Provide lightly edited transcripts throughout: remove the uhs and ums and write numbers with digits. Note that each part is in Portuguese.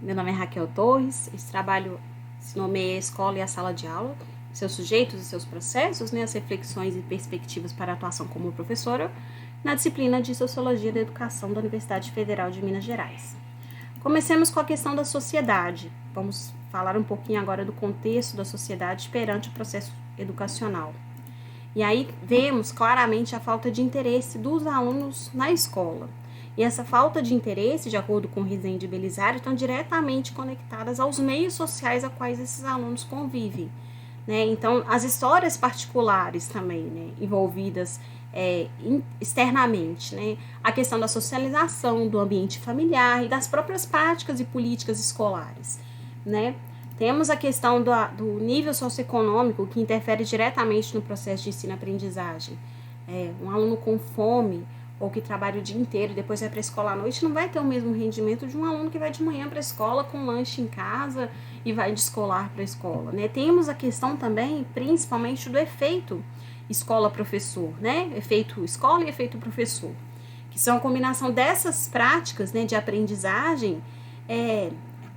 Meu nome é Raquel Torres, esse trabalho se nomeia a Escola e a Sala de Aula, seus sujeitos e seus processos, né, as reflexões e perspectivas para a atuação como professora, na disciplina de Sociologia da Educação da Universidade Federal de Minas Gerais. Comecemos com a questão da sociedade. Vamos falar um pouquinho agora do contexto da sociedade perante o processo educacional. E aí vemos claramente a falta de interesse dos alunos na escola. E essa falta de interesse, de acordo com Rezende e Belisário, estão diretamente conectadas aos meios sociais a quais esses alunos convivem. Né? Então, as histórias particulares também, né, envolvidas externamente, né? A questão da socialização, do ambiente familiar e das próprias práticas e políticas escolares. Né? Temos a questão do nível socioeconômico, que interfere diretamente no processo de ensino-aprendizagem. Um aluno com fome ou que trabalha o dia inteiro e depois vai para a escola à noite não vai ter o mesmo rendimento de um aluno que vai de manhã para a escola com lanche em casa e vai de escolar para a escola. Né? Temos a questão também, principalmente, do efeito escola-professor, né? Efeito escola e efeito professor, que são a combinação dessas práticas, né, de aprendizagem.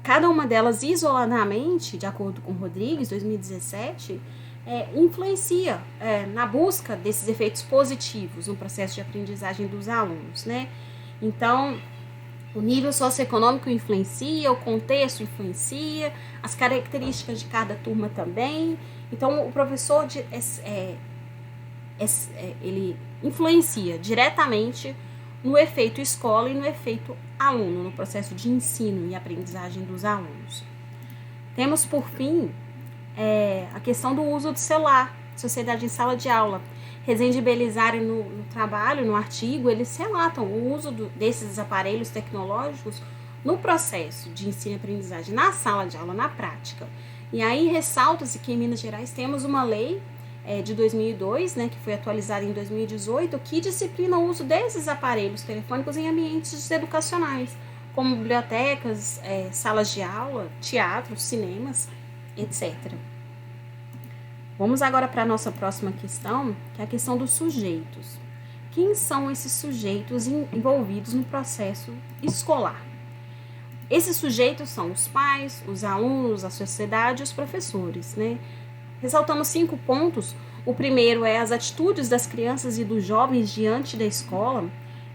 Cada uma delas isoladamente, de acordo com Rodrigues, 2017, influencia na busca desses efeitos positivos no processo de aprendizagem dos alunos, né? Então, o nível socioeconômico influencia, o contexto influencia, as características de cada turma também. Então, o professor ele influencia diretamente no efeito escola e no efeito aluno, no processo de ensino e aprendizagem dos alunos. Temos, por fim, a questão do uso do celular, sociedade em sala de aula. Rezende e Belisário, no trabalho, no artigo, eles relatam o uso desses aparelhos tecnológicos no processo de ensino e aprendizagem, na sala de aula, na prática. E aí ressalta-se que em Minas Gerais temos uma lei de 2002, né, que foi atualizada em 2018, que disciplina o uso desses aparelhos telefônicos em ambientes educacionais, como bibliotecas, salas de aula, teatros, cinemas, etc. Vamos agora para a nossa próxima questão, que é a questão dos sujeitos. Quem são esses sujeitos envolvidos no processo escolar? Esses sujeitos são os pais, os alunos, a sociedade e os professores, né? Ressaltamos 5 pontos. O primeiro é as atitudes das crianças e dos jovens diante da escola.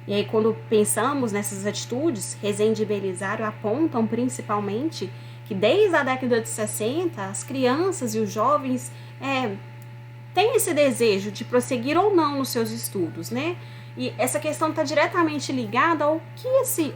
E aí, quando pensamos nessas atitudes, Rezende e Belisário apontam principalmente que desde a década de 60, as crianças e os jovens têm esse desejo de prosseguir ou não nos seus estudos, né? E essa questão está diretamente ligada ao que esse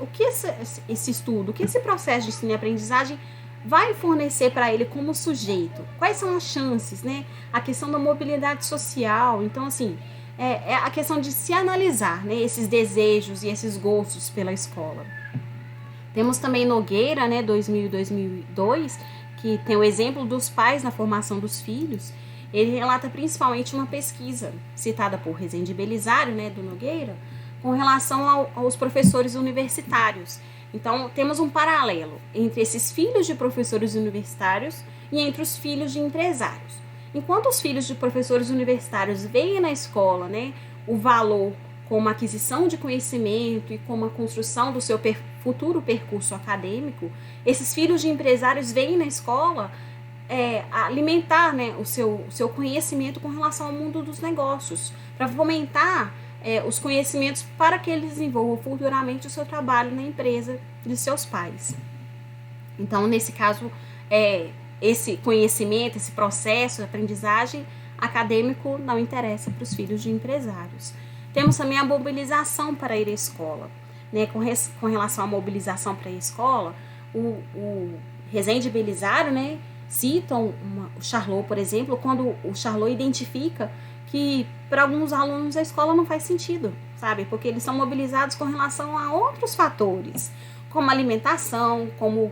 estudo, o que esse processo de ensino e aprendizagem vai fornecer para ele como sujeito. Quais são as chances, né? A questão da mobilidade social. Então, assim, é a questão de se analisar, né, esses desejos e esses gostos pela escola. Temos também Nogueira, né, 2000 e 2002, que tem o exemplo dos pais na formação dos filhos. Ele relata principalmente uma pesquisa citada por Rezende e Belisário, né, do Nogueira, com relação aos professores universitários. Então, temos um paralelo entre esses filhos de professores universitários e entre os filhos de empresários. Enquanto os filhos de professores universitários veem na escola, né, o valor como aquisição de conhecimento e como a construção do seu futuro percurso acadêmico, esses filhos de empresários veem na escola alimentar, né, o seu conhecimento com relação ao mundo dos negócios, para fomentar os conhecimentos para que eles desenvolvam futuramente o seu trabalho na empresa de seus pais. Então, nesse caso, esse conhecimento, esse processo de aprendizagem acadêmico não interessa para os filhos de empresários. Temos também a mobilização para ir à escola. Né? Com relação à mobilização para ir à escola, o Rezende e Belisário, né, citam o Charlot, por exemplo, quando o Charlot identifica que para alguns alunos a escola não faz sentido, sabe? Porque eles são mobilizados com relação a outros fatores, como alimentação, como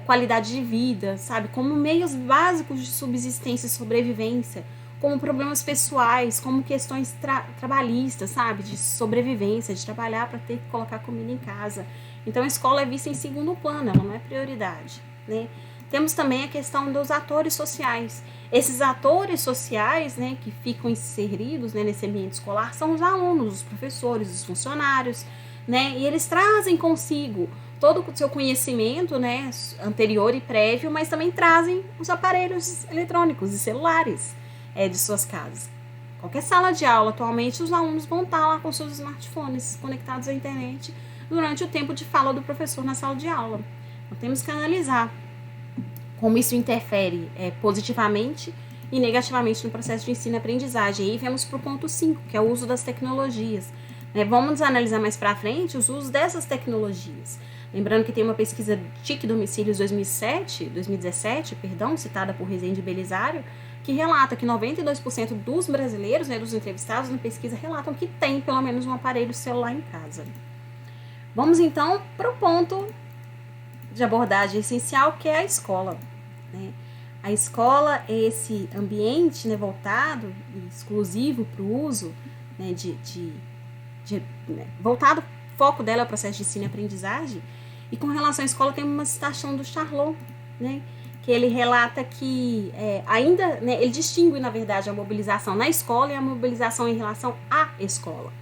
qualidade de vida, sabe? Como meios básicos de subsistência e sobrevivência, como problemas pessoais, como questões trabalhistas, sabe? De sobrevivência, de trabalhar para ter que colocar comida em casa. Então a escola é vista em segundo plano, ela não é prioridade, né? Temos também a questão dos atores sociais. Esses atores sociais, né, que ficam inseridos, né, nesse ambiente escolar são os alunos, os professores, os funcionários, né, e eles trazem consigo todo o seu conhecimento, né, anterior e prévio, mas também trazem os aparelhos eletrônicos e celulares de suas casas. Qualquer sala de aula, atualmente, os alunos vão estar lá com seus smartphones conectados à internet durante o tempo de fala do professor na sala de aula. Então, temos que analisar como isso interfere positivamente e negativamente no processo de ensino e aprendizagem. E aí vemos para o ponto 5, que é o uso das tecnologias. Vamos analisar mais para frente os usos dessas tecnologias. Lembrando que tem uma pesquisa TIC Domicílios 2017, citada por Rezende Belisário, que relata que 92% dos brasileiros, dos entrevistados na pesquisa, relatam que tem pelo menos um aparelho celular em casa. Vamos então para o ponto de abordagem essencial, que é a escola. A escola é esse ambiente voltado e exclusivo para o uso voltado, o foco dela é o processo de ensino e aprendizagem. E com relação à escola, tem uma citação do Charlot, que ele relata que ele distingue, na verdade, a mobilização na escola e a mobilização em relação à escola.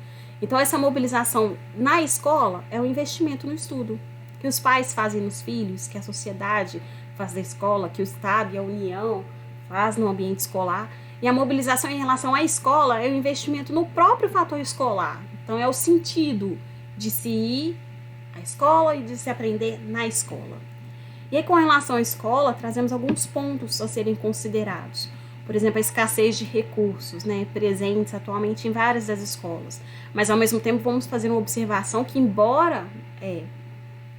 Então, essa mobilização na escola é um investimento no estudo, que os pais fazem nos filhos, que a sociedade faz da escola, que o Estado e a União faz no ambiente escolar. E a mobilização em relação à escola é um investimento no próprio fator escolar. Então, é o sentido de se ir à escola e de se aprender na escola. E aí, com relação à escola, trazemos alguns pontos a serem considerados. Por exemplo, a escassez de recursos, presentes atualmente em várias das escolas. Mas, ao mesmo tempo, vamos fazer uma observação que, embora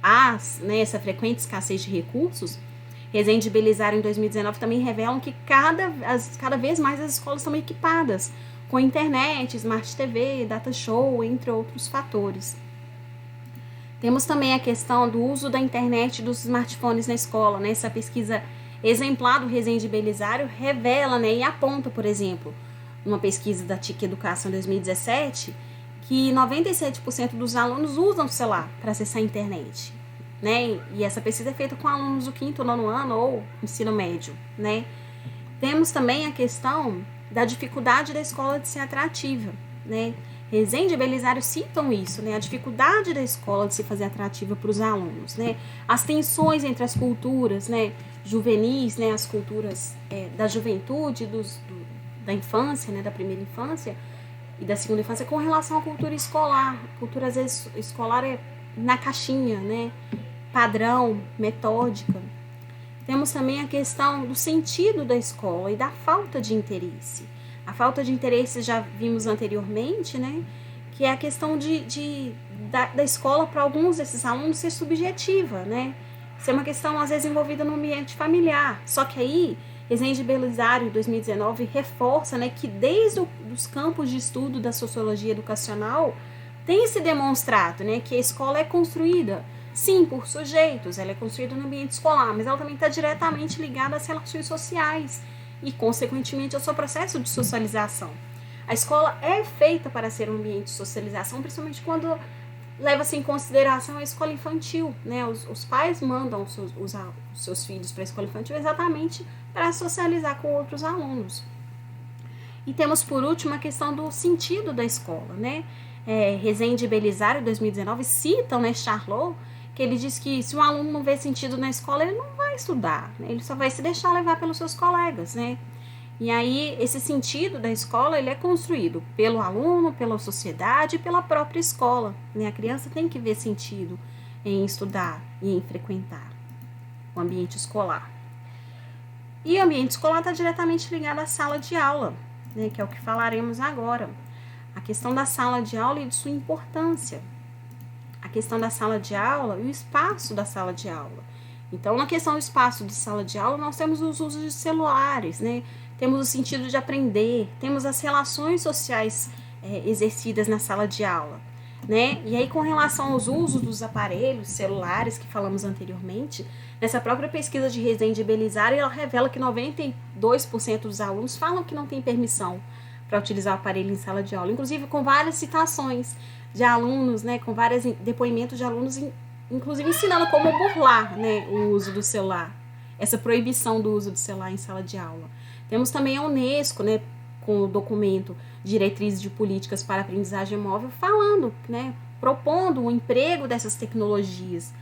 essa frequente escassez de recursos, Rezende e Belisário, em 2019, também revelam que cada vez mais as escolas são equipadas com internet, Smart TV, Data Show, entre outros fatores. Temos também a questão do uso da internet e dos smartphones na escola. Essa pesquisa exemplar do Rezende e Belisário revela e aponta, por exemplo, uma pesquisa da TIC Educação 2017, que 97% dos alunos usam o celular para acessar a internet. E essa pesquisa é feita com alunos do 5º, 9º ano ou ensino médio. Temos também a questão da dificuldade da escola de ser atrativa. Rezende e Belisário citam isso, a dificuldade da escola de se fazer atrativa para os alunos. As tensões entre as culturas juvenis, as culturas da juventude, da infância, da primeira infância e da segunda infância, com relação à cultura escolar. A cultura, às vezes, escolar é na caixinha, padrão, metódica. Temos também a questão do sentido da escola e da falta de interesse. A falta de interesse já vimos anteriormente, que é a questão da escola para alguns desses alunos ser subjetiva, Isso é uma questão, às vezes, envolvida no ambiente familiar. Só que aí, Rezende e Belisário, em 2019, reforça que desde os campos de estudo da sociologia educacional tem se demonstrado que a escola é construída, sim, por sujeitos, ela é construída no ambiente escolar, mas ela também está diretamente ligada às relações sociais e, consequentemente, ao seu processo de socialização. A escola é feita para ser um ambiente de socialização, principalmente quando leva-se em consideração a escola infantil. Os pais mandam os seus filhos para a escola infantil exatamente para socializar com outros alunos. E temos, por último, a questão do sentido da escola. Rezende e Belisário, em 2019, citam Charlot, que ele diz que se um aluno não vê sentido na escola, ele não vai estudar, ele só vai se deixar levar pelos seus colegas, E aí, esse sentido da escola, ele é construído pelo aluno, pela sociedade e pela própria escola, A criança tem que ver sentido em estudar e em frequentar o ambiente escolar. E o ambiente escolar está diretamente ligado à sala de aula, que é o que falaremos agora. A questão da sala de aula e de sua importância. A questão da sala de aula e o espaço da sala de aula. Então, na questão do espaço de sala de aula, nós temos os usos de celulares, Temos o sentido de aprender, temos as relações sociais exercidas na sala de aula, E aí, com relação aos usos dos aparelhos celulares que falamos anteriormente, nessa própria pesquisa de Rezende e Belisário, ela revela que 92% dos alunos falam que não tem permissão para utilizar o aparelho em sala de aula, inclusive com várias citações de alunos, com vários depoimentos de alunos, inclusive ensinando como burlar, o uso do celular, essa proibição do uso do celular em sala de aula. Temos também a Unesco, com o documento Diretrizes de Políticas para a Aprendizagem Móvel, falando, propondo o emprego dessas tecnologias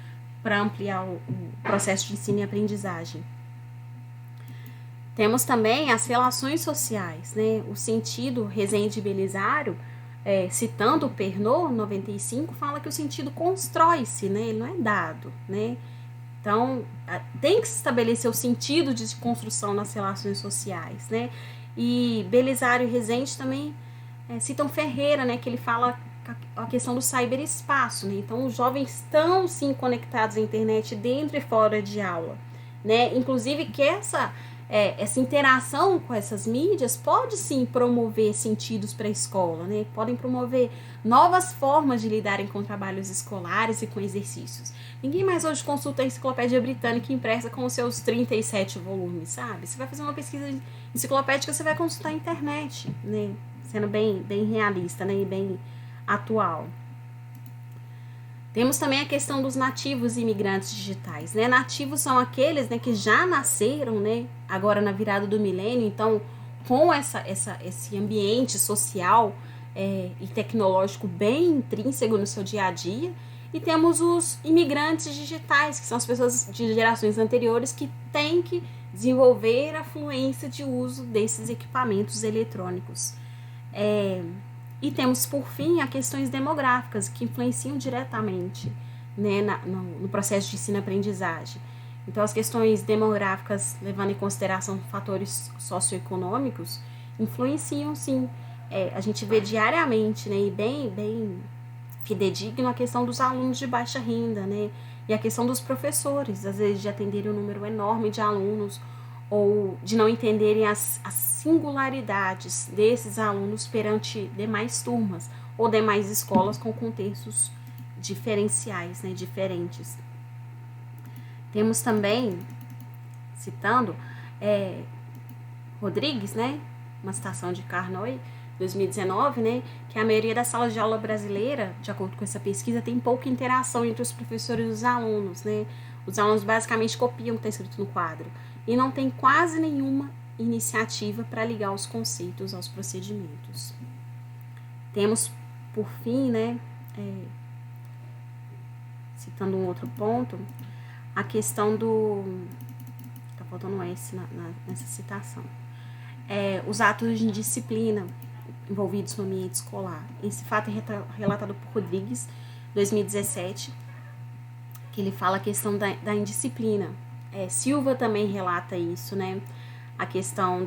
para ampliar o processo de ensino e aprendizagem. Temos também as relações sociais, né? O sentido Rezende e Belisário, citando o Pernod, 95, fala que o sentido constrói-se, né? Ele não é dado, né? Então, tem que se estabelecer o sentido de construção nas relações sociais, né? E Belisário e Rezende também citam Ferreira, né? Que ele fala a questão do cyberespaço, né? Então, os jovens estão, sim, conectados à internet dentro e fora de aula, né? Inclusive que essa interação com essas mídias pode sim promover sentidos para a escola, né? Podem promover novas formas de lidarem com trabalhos escolares e com exercícios. Ninguém mais hoje consulta a Enciclopédia Britânica impressa com os seus 37 volumes, sabe? Você vai fazer uma pesquisa enciclopédica, você vai consultar a internet, né? Sendo bem realista, né? E bem atual. Temos também a questão dos nativos e imigrantes digitais, né? Nativos são aqueles, né, que já nasceram, né, agora na virada do milênio, então com esse ambiente social e tecnológico bem intrínseco no seu dia a dia. E temos os imigrantes digitais, que são as pessoas de gerações anteriores que têm que desenvolver a fluência de uso desses equipamentos eletrônicos. E temos, por fim, as questões demográficas, que influenciam diretamente, né, no processo de ensino-aprendizagem. Então, as questões demográficas, levando em consideração fatores socioeconômicos, influenciam, sim. A gente vê diariamente, né, e bem fidedigno a questão dos alunos de baixa renda, né, e a questão dos professores, às vezes de atenderem um número enorme de alunos, ou de não entenderem as singularidades desses alunos perante demais turmas ou demais escolas com contextos diferenciais, né, diferentes. Temos também, citando Rodrigues, né, uma citação de Carnot, 2019, né, que a maioria das salas de aula brasileira, de acordo com essa pesquisa, tem pouca interação entre os professores e os alunos, né? Os alunos basicamente copiam o que está escrito no quadro e não tem quase nenhuma iniciativa para ligar os conceitos aos procedimentos. Temos, por fim, né, citando um outro ponto, a questão do... Está faltando um S nessa citação. Os atos de indisciplina envolvidos no ambiente escolar. Esse fato é relatado por Rodrigues, 2017, que ele fala a questão da indisciplina. Silva também relata isso, né? A questão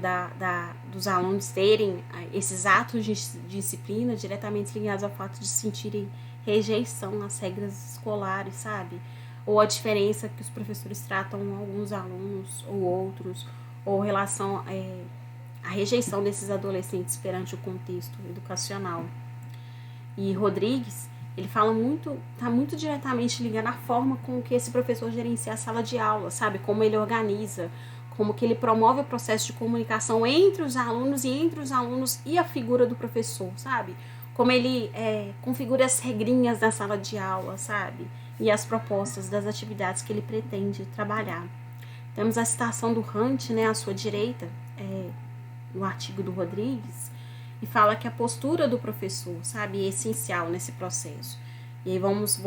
dos alunos terem esses atos de disciplina diretamente ligados ao fato de sentirem rejeição às regras escolares, sabe? Ou a diferença que os professores tratam alguns alunos ou outros, ou relação a rejeição desses adolescentes perante o contexto educacional. E Rodrigues, ele fala está muito diretamente ligado à forma com que esse professor gerencia a sala de aula, sabe? Como ele organiza, como que ele promove o processo de comunicação entre os alunos e a figura do professor, sabe? Como ele configura as regrinhas da sala de aula, sabe? E as propostas das atividades que ele pretende trabalhar. Temos a citação do Hunt, né, à sua direita, no artigo do Rodrigues, e fala que a postura do professor, sabe, é essencial nesse processo. E aí vamos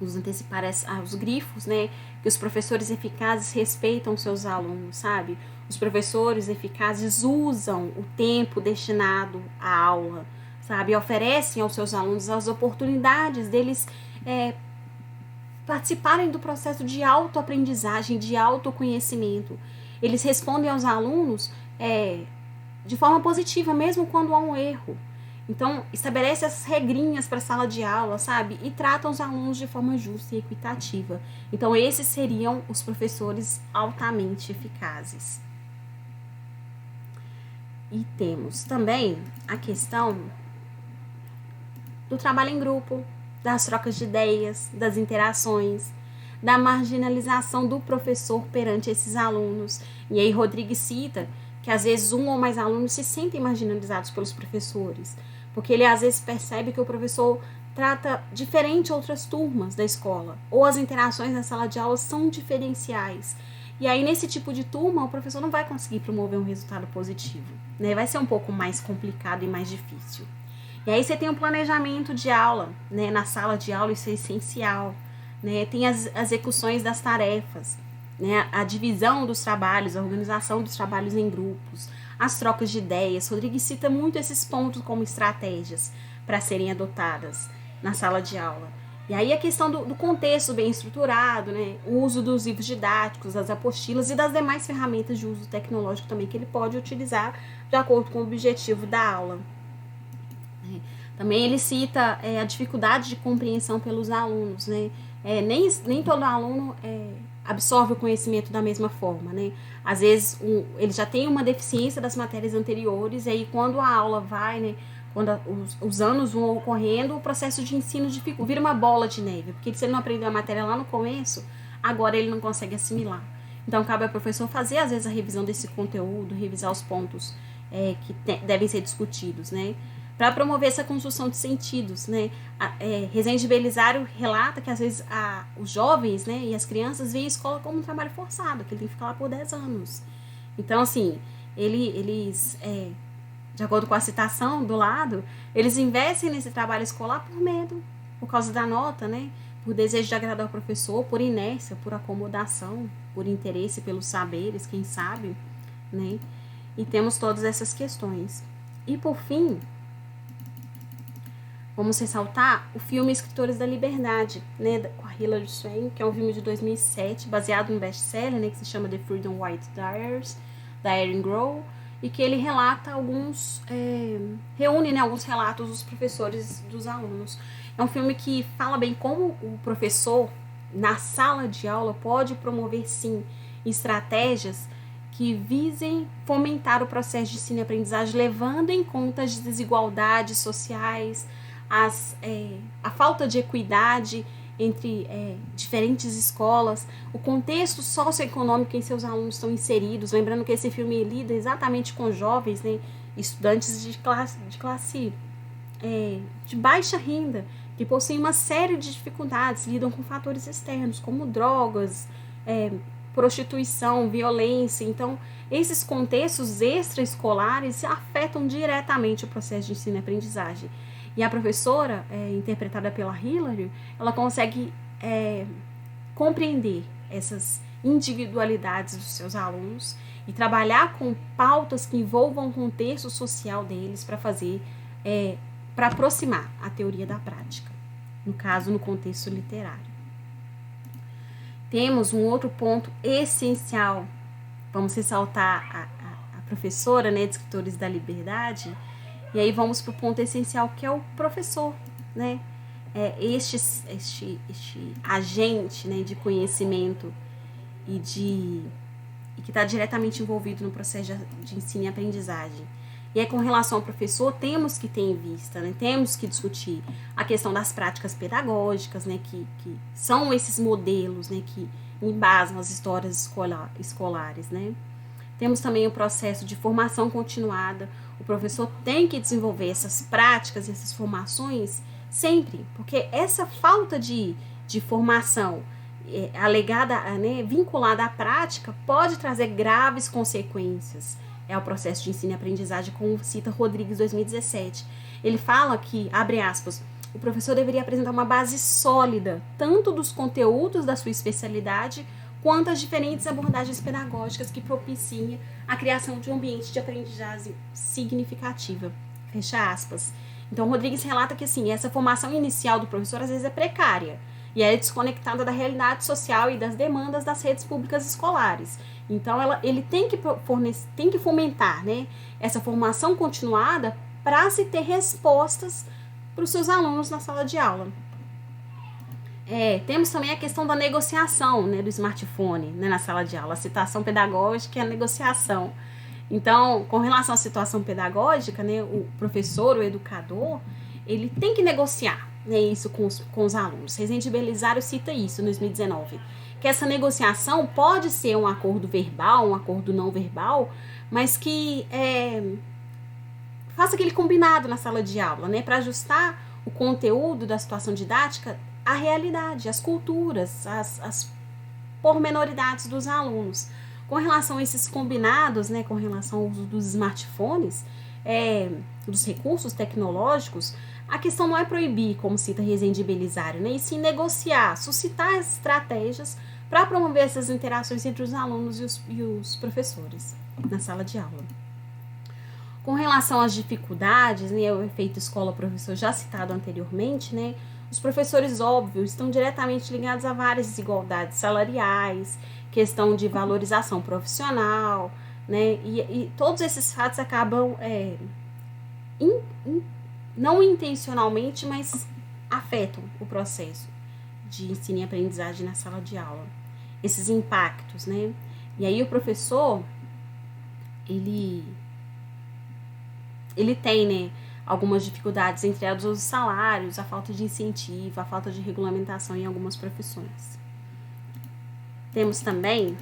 nos antecipar aos grifos, né, que os professores eficazes respeitam seus alunos, sabe? Os professores eficazes usam o tempo destinado à aula, sabe? Oferecem aos seus alunos as oportunidades deles participarem do processo de autoaprendizagem, de autoconhecimento. Eles respondem aos alunos de forma positiva, mesmo quando há um erro. Então, estabelece as regrinhas para a sala de aula, sabe? E tratam os alunos de forma justa e equitativa. Então, esses seriam os professores altamente eficazes. E temos também a questão do trabalho em grupo, das trocas de ideias, das interações, da marginalização do professor perante esses alunos. E aí Rodrigues cita que às vezes um ou mais alunos se sentem marginalizados pelos professores, porque ele às vezes percebe que o professor trata diferente outras turmas da escola, ou as interações na sala de aula são diferenciais. E aí nesse tipo de turma o professor não vai conseguir promover um resultado positivo, né? Vai ser um pouco mais complicado e mais difícil. E aí você tem um planejamento de aula, né? Na sala de aula isso é essencial. né? Tem as execuções das tarefas, né? A divisão dos trabalhos, a organização dos trabalhos em grupos, as trocas de ideias. Rodrigues cita muito esses pontos como estratégias para serem adotadas na sala de aula. E aí a questão do contexto bem estruturado, né? O uso dos livros didáticos, das apostilas e das demais ferramentas de uso tecnológico também que ele pode utilizar de acordo com o objetivo da aula. Também ele cita a dificuldade de compreensão pelos alunos, né? Nem todo aluno absorve o conhecimento da mesma forma, né? Às vezes ele já tem uma deficiência das matérias anteriores e aí quando a aula vai, né? Quando os anos vão ocorrendo, o processo de ensino vira uma bola de neve, porque se ele não aprendeu a matéria lá no começo, agora ele não consegue assimilar. Então, cabe ao professor fazer, às vezes, a revisão desse conteúdo, revisar os pontos que devem ser discutidos, né? Para promover essa construção de sentidos, né? Rezende Belisário relata que, às vezes, os jovens, né, e as crianças veem a escola como um trabalho forçado, que ele tem que ficar lá por 10 anos. Então, assim, eles de acordo com a citação do lado, eles investem nesse trabalho escolar por medo, por causa da nota, né? Por desejo de agradar o professor, por inércia, por acomodação, por interesse pelos saberes, quem sabe, né? E temos todas essas questões. E por fim, vamos ressaltar o filme Escritores da Liberdade, né? Com a Hilary Swank, que é um filme de 2007, baseado no best-seller, né? Que se chama The Freedom White Diaries, da Erin Grow, e que ele relata reúne, né, alguns relatos dos professores dos alunos. É um filme que fala bem como o professor, na sala de aula, pode promover, sim, estratégias que visem fomentar o processo de ensino e aprendizagem, levando em conta as desigualdades sociais, a falta de equidade entre diferentes escolas, o contexto socioeconômico em que seus alunos estão inseridos, lembrando que esse filme lida exatamente com jovens, né, estudantes de classe de baixa renda, que possuem uma série de dificuldades, lidam com fatores externos, como drogas, prostituição, violência. Então, esses contextos extraescolares afetam diretamente o processo de ensino e aprendizagem. E a professora, interpretada pela Hilary, ela consegue compreender essas individualidades dos seus alunos e trabalhar com pautas que envolvam o contexto social deles para aproximar a teoria da prática, no caso, no contexto literário. Temos um outro ponto essencial, vamos ressaltar a professora, né, de Escritores da Liberdade. E aí vamos para o ponto essencial, que é o professor, né? Este agente, né, de conhecimento e que está diretamente envolvido no processo de ensino e aprendizagem. E aí, com relação ao professor, temos que ter em vista, né, temos que discutir a questão das práticas pedagógicas, né, que são esses modelos, né, que embasam as histórias escolares, né? Temos também o processo de formação continuada. O professor tem que desenvolver essas práticas e essas formações sempre, porque essa falta de formação alegada, né, vinculada à prática, pode trazer graves consequências ao processo de ensino e aprendizagem, como cita Rodrigues 2017. Ele fala que, abre aspas, o professor deveria apresentar uma base sólida, tanto dos conteúdos da sua especialidade, quanto as diferentes abordagens pedagógicas que propiciem a criação de um ambiente de aprendizagem significativa. Fecha aspas. Então, Rodrigues relata que, assim, essa formação inicial do professor às vezes é precária e é desconectada da realidade social e das demandas das redes públicas escolares. Então, ele tem que fomentar, né, essa formação continuada para se ter respostas para os seus alunos na sala de aula. Temos também a questão da negociação, né, do smartphone, né, na sala de aula, a citação pedagógica e a negociação. Então, com relação à situação pedagógica, né, o professor, o educador, ele tem que negociar, né, isso com os alunos. Rezende Belisário cita isso em 2019, que essa negociação pode ser um acordo verbal, um acordo não verbal, mas que faça aquele combinado na sala de aula, né, para ajustar o conteúdo da situação didática à realidade, às culturas, às pormenoridades dos alunos. Com relação a esses combinados, né, com relação ao uso dos smartphones, dos recursos tecnológicos, a questão não é proibir, como cita Rezende Belisário, né? E sim negociar, suscitar estratégias para promover essas interações entre os alunos e os professores na sala de aula. Com relação às dificuldades, né, o efeito escola-professor já citado anteriormente, né, os professores, óbvio, estão diretamente ligados a várias desigualdades salariais, questão de valorização profissional, né, e todos esses fatos acabam não intencionalmente, mas afetam o processo de ensino e aprendizagem na sala de aula. Esses impactos, né? E aí o professor, ele tem, né, algumas dificuldades, entre elas os salários, a falta de incentivo, a falta de regulamentação em algumas profissões. Temos também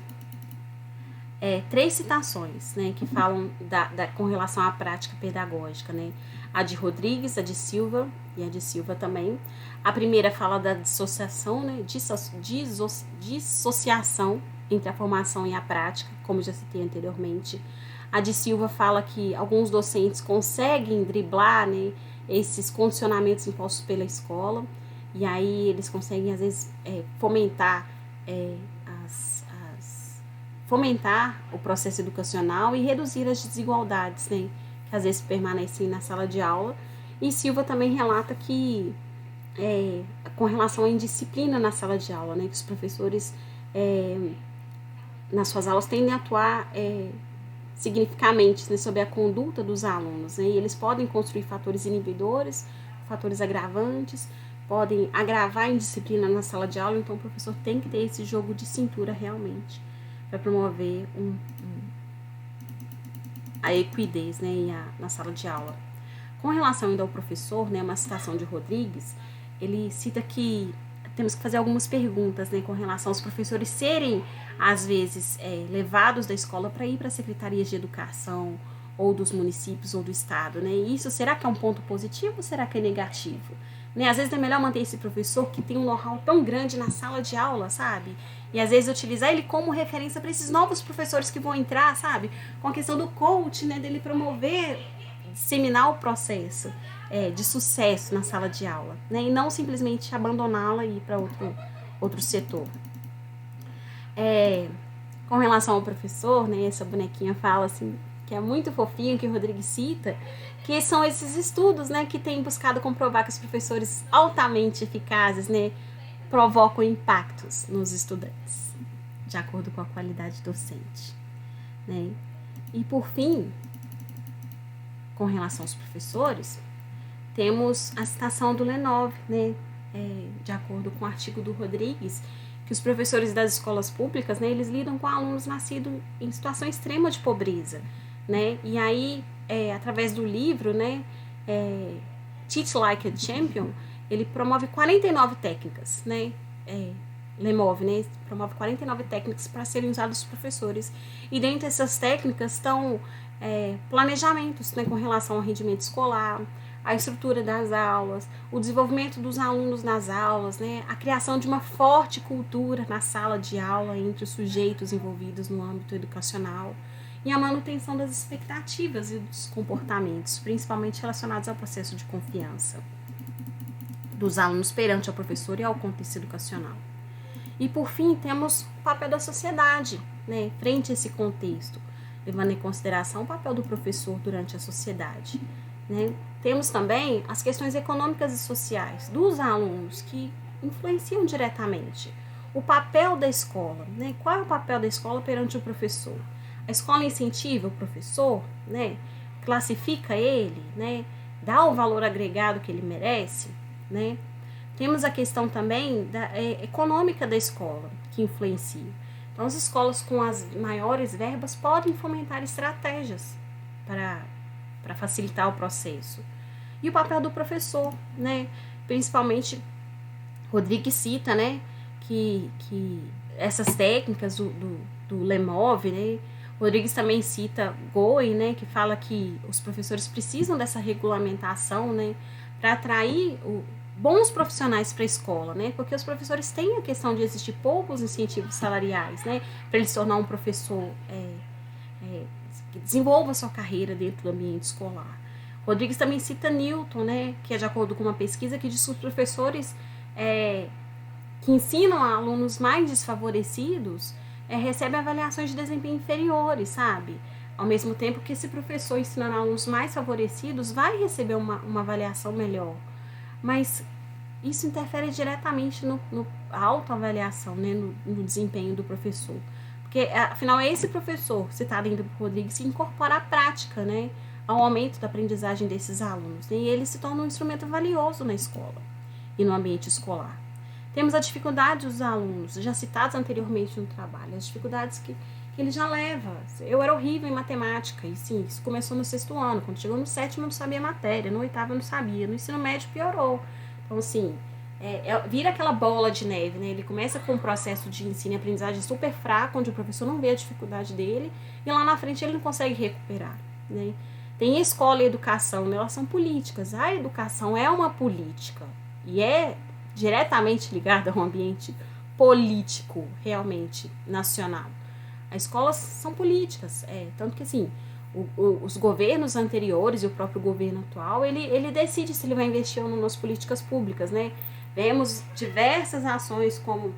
3 citações, né, que falam com relação à prática pedagógica, né? A de Rodrigues, a de Silva e a de Silva também. A primeira fala da dissociação, né, dissociação entre a formação e a prática, como já citei anteriormente. A de Silva fala que alguns docentes conseguem driblar, né, esses condicionamentos impostos pela escola, e aí eles conseguem, às vezes, fomentar o processo educacional e reduzir as desigualdades, né, que às vezes permanecem na sala de aula. E Silva também relata que, com relação à indisciplina na sala de aula, né, que os professores, nas suas aulas, tendem a atuar significativamente, né, sobre a conduta dos alunos, né, e eles podem construir fatores inibidores, fatores agravantes, podem agravar a indisciplina na sala de aula. Então o professor tem que ter esse jogo de cintura realmente para promover a equidez, né, na sala de aula. Com relação ainda ao professor, né, uma citação de Rodrigues, ele cita que temos que fazer algumas perguntas, né, com relação aos professores serem, às vezes, levados da escola para ir para as secretarias de educação, ou dos municípios, ou do estado, né? E isso, será que é um ponto positivo ou será que é negativo? Né? Às vezes é melhor manter esse professor que tem um know-how tão grande na sala de aula, sabe? E às vezes utilizar ele como referência para esses novos professores que vão entrar, sabe? Com a questão do coach, né, dele promover, disseminar o processo de sucesso na sala de aula, né? E não simplesmente abandoná-la e ir para outro setor. Com relação ao professor, né, essa bonequinha fala assim, que é muito fofinho, que o Rodrigues cita, que são esses estudos, né, que têm buscado comprovar que os professores altamente eficazes, né, provocam impactos nos estudantes, de acordo com a qualidade docente, né? E por fim, com relação aos professores, temos a citação do Lenov, né, de acordo com o artigo do Rodrigues, que os professores das escolas públicas, né, eles lidam com alunos nascidos em situação extrema de pobreza, né? E aí, através do livro, né, Teach Like a Champion, ele promove 49 técnicas, né? Lemov, né, promove 49 técnicas para serem usadas pelos professores. E dentro dessas técnicas estão planejamentos, né, com relação ao rendimento escolar, a estrutura das aulas, o desenvolvimento dos alunos nas aulas, né, a criação de uma forte cultura na sala de aula entre os sujeitos envolvidos no âmbito educacional e a manutenção das expectativas e dos comportamentos, principalmente relacionados ao processo de confiança dos alunos perante ao professor e ao contexto educacional. E por fim, temos o papel da sociedade, né, frente a esse contexto, levando em consideração o papel do professor durante a sociedade, né. Temos também as questões econômicas e sociais dos alunos que influenciam diretamente o papel da escola, né? Qual é o papel da escola perante o professor? A escola incentiva o professor, né? Classifica ele, né? Dá o valor agregado que ele merece, né? Temos a questão também econômica da escola, que influencia. Então, as escolas com as maiores verbas podem fomentar estratégias para facilitar o processo. E o papel do professor, né? Principalmente, Rodrigues cita, né, que essas técnicas do Lemov, né? Rodrigues também cita Goen, né, que fala que os professores precisam dessa regulamentação, né, para atrair bons profissionais para a escola, né, porque os professores têm a questão de existir poucos incentivos salariais, né, para ele se tornar um professor que desenvolva sua carreira dentro do ambiente escolar. Rodrigues também cita Newton, né, que é de acordo com uma pesquisa que diz que os professores que ensinam a alunos mais desfavorecidos recebem avaliações de desempenho inferiores, sabe? Ao mesmo tempo que esse professor ensinando alunos mais favorecidos vai receber uma avaliação melhor. Mas isso interfere diretamente no autoavaliação, né, no desempenho do professor. Porque, afinal, é esse professor, citado ainda por Rodrigues, que incorpora a prática, né, ao aumento da aprendizagem desses alunos. Né, e ele se torna um instrumento valioso na escola e no ambiente escolar. Temos a dificuldade dos alunos, já citados anteriormente no trabalho, as dificuldades que ele já leva. Eu era horrível em matemática, e sim, isso começou no 6º ano. Quando chegou no 7º, eu não sabia matéria, no 8º eu não sabia, no ensino médio piorou. Então, assim, vira aquela bola de neve, né? Ele começa com um processo de ensino e aprendizagem super fraco, onde o professor não vê a dificuldade dele, e lá na frente ele não consegue recuperar, né? Tem escola e educação, né? Elas são políticas. A educação é uma política, e é diretamente ligada ao ambiente político, realmente, nacional. As escolas são políticas, tanto que, assim, os governos anteriores e o próprio governo atual, ele decide se ele vai investir ou não nas políticas públicas, né? Vemos diversas ações como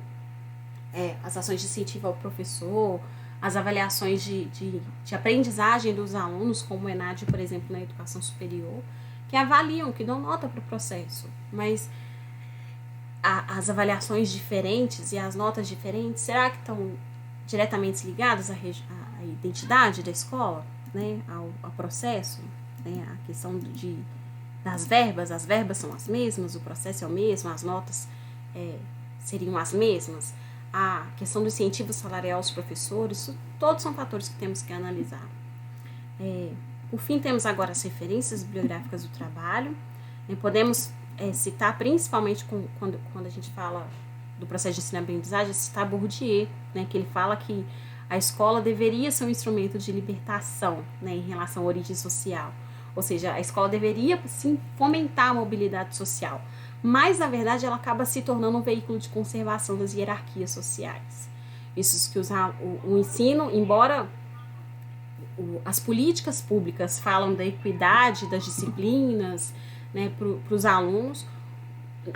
as ações de incentivo ao professor, as avaliações de aprendizagem dos alunos, como o ENAD, por exemplo, na educação superior, que avaliam, que dão nota para o processo. Mas as avaliações diferentes e as notas diferentes, será que estão diretamente ligadas à identidade da escola, né, ao processo, né, a questão das verbas, as verbas são as mesmas, o processo é o mesmo, as notas seriam as mesmas, a questão do incentivo salarial aos professores, isso, todos são fatores que temos que analisar. Por fim, temos agora as referências bibliográficas do trabalho, podemos citar principalmente quando a gente fala do processo de ensino-aprendizagem, citar Bourdieu, né, que ele fala que a escola deveria ser um instrumento de libertação, né, em relação à origem social. Ou seja, a escola deveria, sim, fomentar a mobilidade social, mas, na verdade, ela acaba se tornando um veículo de conservação das hierarquias sociais. Isso que o ensino, embora as políticas públicas falam da equidade das disciplinas, né, para os alunos,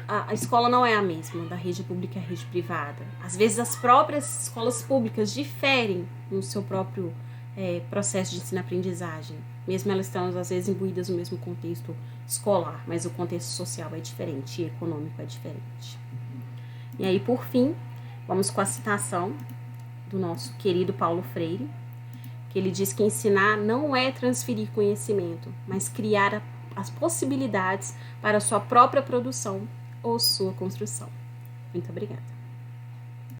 a escola não é a mesma da rede pública e a rede privada. Às vezes as próprias escolas públicas diferem no seu próprio processo de ensino-aprendizagem, mesmo elas estão às vezes imbuídas no mesmo contexto escolar, mas o contexto social é diferente e econômico é diferente. E aí, por fim, vamos com a citação do nosso querido Paulo Freire, que ele diz que ensinar não é transferir conhecimento, mas criar as possibilidades para a sua própria produção ou sua construção. Muito obrigada.